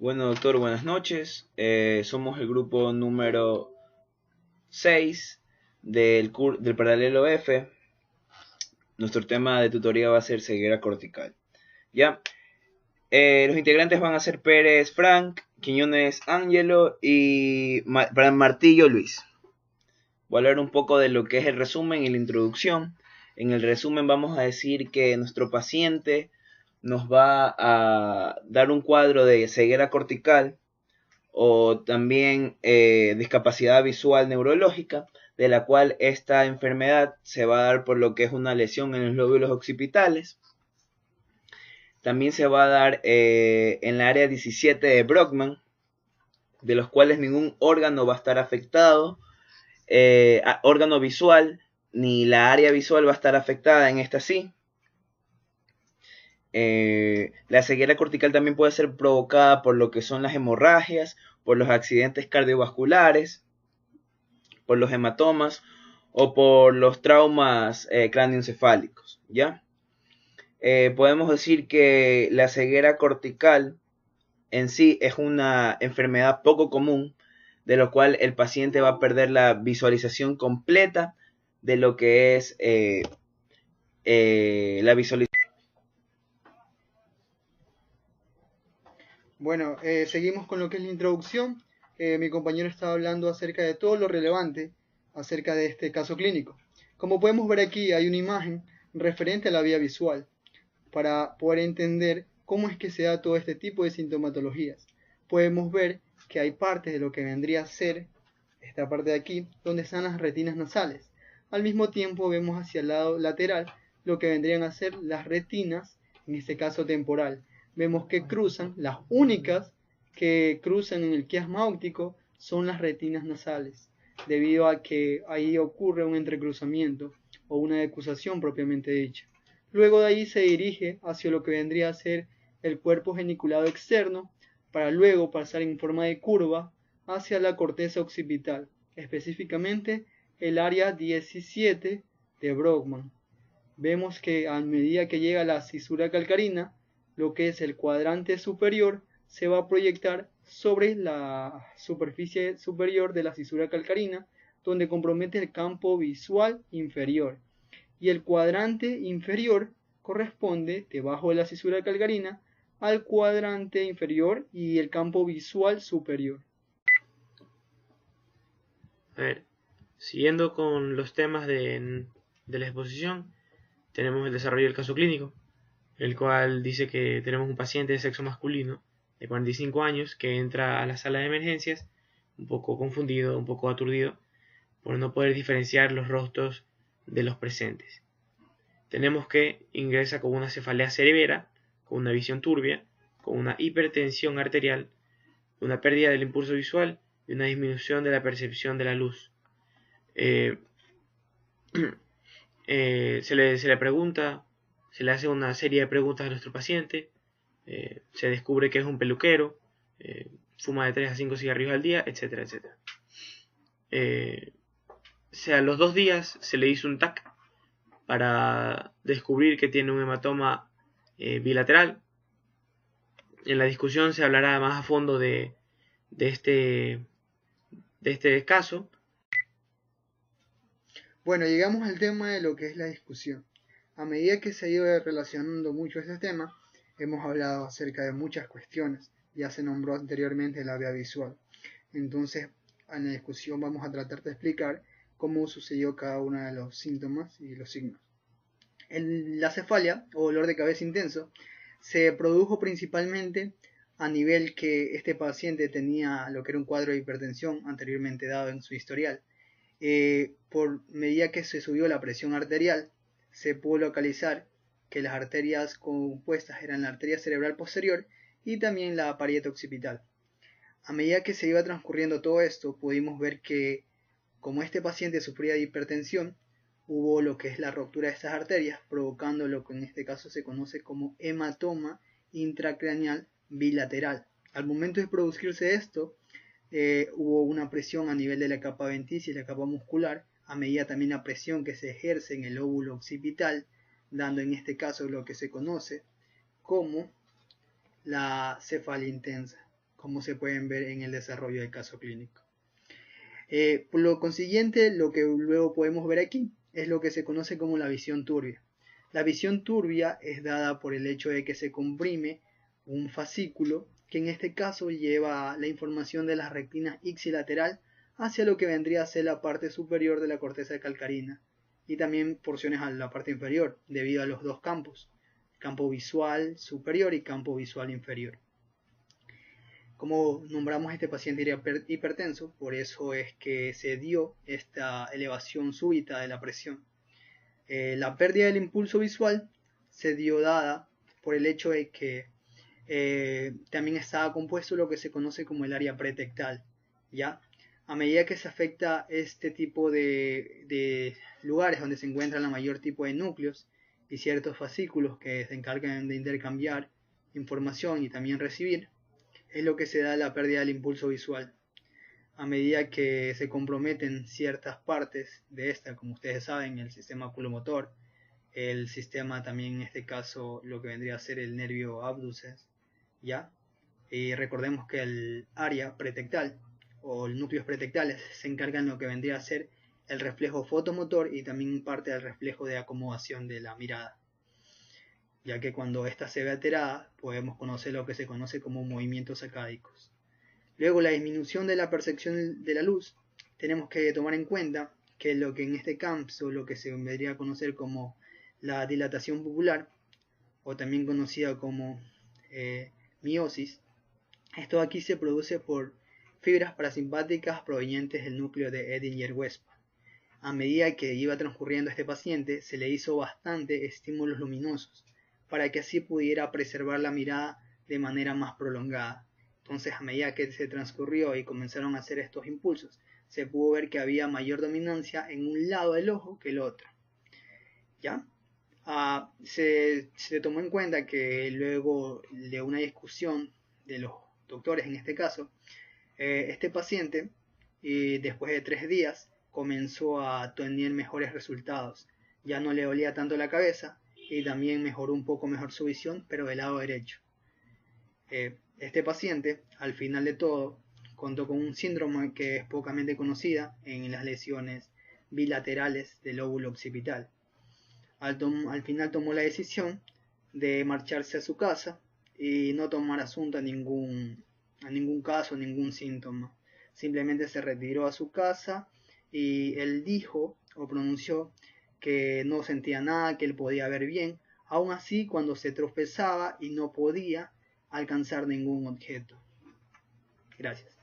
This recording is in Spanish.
Bueno, doctor, buenas noches. Somos el grupo número 6 del paralelo F. Nuestro tema de tutoría va a ser ceguera cortical. ¿Ya? Los integrantes van a ser Pérez Frank, Quiñones Ángelo y Martillo Luis. Voy a hablar un poco de lo que es el resumen y la introducción. En el resumen vamos a decir que nuestro paciente nos va a dar un cuadro de ceguera cortical o también discapacidad visual neurológica, de la cual esta enfermedad se va a dar por lo que es una lesión en los lóbulos occipitales. También se va a dar en la área 17 de Brockman, de los cuales ningún órgano va a estar afectado, órgano visual, ni la área visual va a estar afectada en esta sí. La ceguera cortical también puede ser provocada por lo que son las hemorragias, por los accidentes cardiovasculares, por los hematomas o por los traumas cráneoencefálicos, ¿ya? Podemos decir que la ceguera cortical en sí es una enfermedad poco común, de lo cual el paciente va a perder la visualización completa de lo que es la visualización. Bueno, seguimos con lo que es la introducción. Mi compañero estaba hablando acerca de todo lo relevante acerca de este caso clínico. Como podemos ver aquí, hay una imagen referente a la vía visual para poder entender cómo es que se da todo este tipo de sintomatologías. Podemos ver que hay partes de lo que vendría a ser esta parte de aquí, donde están las retinas nasales. Al mismo tiempo vemos hacia el lado lateral lo que vendrían a ser las retinas, en este caso temporal. Vemos que cruzan, las únicas que cruzan en el quiasma óptico son las retinas nasales, debido a que ahí ocurre un entrecruzamiento o una decusación propiamente dicha. Luego de ahí se dirige hacia lo que vendría a ser el cuerpo geniculado externo, para luego pasar en forma de curva hacia la corteza occipital, específicamente el área 17 de Brockman. Vemos que a medida que llega a la cisura calcarina, lo que es el cuadrante superior se va a proyectar sobre la superficie superior de la cisura calcarina, donde compromete el campo visual inferior. Y el cuadrante inferior corresponde, debajo de la cisura calcarina, al cuadrante inferior y el campo visual superior. A ver, siguiendo con los temas de la exposición, tenemos el desarrollo del caso clínico, el cual dice que tenemos un paciente de sexo masculino de 45 años que entra a la sala de emergencias un poco confundido, un poco aturdido, por no poder diferenciar los rostros de los presentes. Tenemos que ingresa con una cefalea severa, con una visión turbia, con una hipertensión arterial, una pérdida del impulso visual y una disminución de la percepción de la luz. Se le pregunta, se le hace una serie de preguntas a nuestro paciente, se descubre que es un peluquero, fuma de 3 a 5 cigarrillos al día, etcétera, etcétera. A los 2 días se le hizo un TAC para descubrir que tiene un hematoma bilateral. En la discusión se hablará más a fondo de este caso. Bueno, llegamos al tema de lo que es la discusión. A medida que se ha ido relacionando mucho este tema, hemos hablado acerca de muchas cuestiones. Ya se nombró anteriormente la vía visual. Entonces, en la discusión vamos a tratar de explicar cómo sucedió cada uno de los síntomas y los signos. La cefalia o dolor de cabeza intenso se produjo principalmente a nivel que este paciente tenía lo que era un cuadro de hipertensión anteriormente dado en su historial. Por medida que se subió la presión arterial, se pudo localizar que las arterias compuestas eran la arteria cerebral posterior y también la parieta occipital. A medida que se iba transcurriendo todo esto, pudimos ver que como este paciente sufría de hipertensión, hubo lo que es la ruptura de estas arterias, provocando lo que en este caso se conoce como hematoma intracraneal bilateral. Al momento de producirse esto, hubo una presión a nivel de la capa venticia y la capa muscular, a medida también la presión que se ejerce en el lóbulo occipital, dando en este caso lo que se conoce como la cefalia intensa. como se pueden ver en el desarrollo del caso clínico. Por lo consiguiente, lo que luego podemos ver aquí es lo que se conoce como la visión turbia. La visión turbia es dada por el hecho de que se comprime un fascículo que en este caso lleva la información de las retinas ipsilateral hacia lo que vendría a ser la parte superior de la corteza calcarina y también porciones a la parte inferior debido a los dos campos, campo visual superior y campo visual inferior. Como nombramos a este paciente hipertenso, por eso es que se dio esta elevación súbita de la presión. La pérdida del impulso visual se dio dada por el hecho de que también estaba compuesto lo que se conoce como el área pretectal, ¿ya? A medida que se afecta este tipo de lugares donde se encuentran la mayor tipo de núcleos y ciertos fascículos que se encargan de intercambiar información y también recibir, es lo que se da la pérdida del impulso visual. A medida que se comprometen ciertas partes de esta, como ustedes saben, el sistema oculomotor, el sistema también en este caso lo que vendría a ser el nervio abducens, ¿ya? Y recordemos que el área pretectal o los núcleos pretectales se encargan de lo que vendría a ser el reflejo fotomotor y también parte del reflejo de acomodación de la mirada, ya que cuando ésta se ve alterada podemos conocer lo que se conoce como movimientos sacádicos. Luego la disminución de la percepción de la luz, tenemos que tomar en cuenta que lo que en este caso lo que se vendría a conocer como la dilatación pupilar, o también conocida como miosis, esto aquí se produce por fibras parasimpáticas provenientes del núcleo de Edinger-Westphal. A medida que iba transcurriendo este paciente, se le hizo bastante estímulos luminosos, para que así pudiera preservar la mirada de manera más prolongada. Entonces, a medida que se transcurrió y comenzaron a hacer estos impulsos, se pudo ver que había mayor dominancia en un lado del ojo que el otro, ¿ya? Se tomó en cuenta que luego de una discusión de los doctores en este caso, este paciente, después de 3 días, comenzó a tener mejores resultados. Ya no le dolía tanto la cabeza y también mejoró un poco mejor su visión, pero del lado derecho. Este paciente, al final de todo, contó con un síndrome que es pocamente conocida en las lesiones bilaterales del lóbulo occipital. Al final tomó la decisión de marcharse a su casa y no tomar asunto a ningún caso, ningún síntoma. Simplemente se retiró a su casa y él dijo o pronunció que no sentía nada, que él podía ver bien, aún así cuando se tropezaba y no podía alcanzar ningún objeto. Gracias.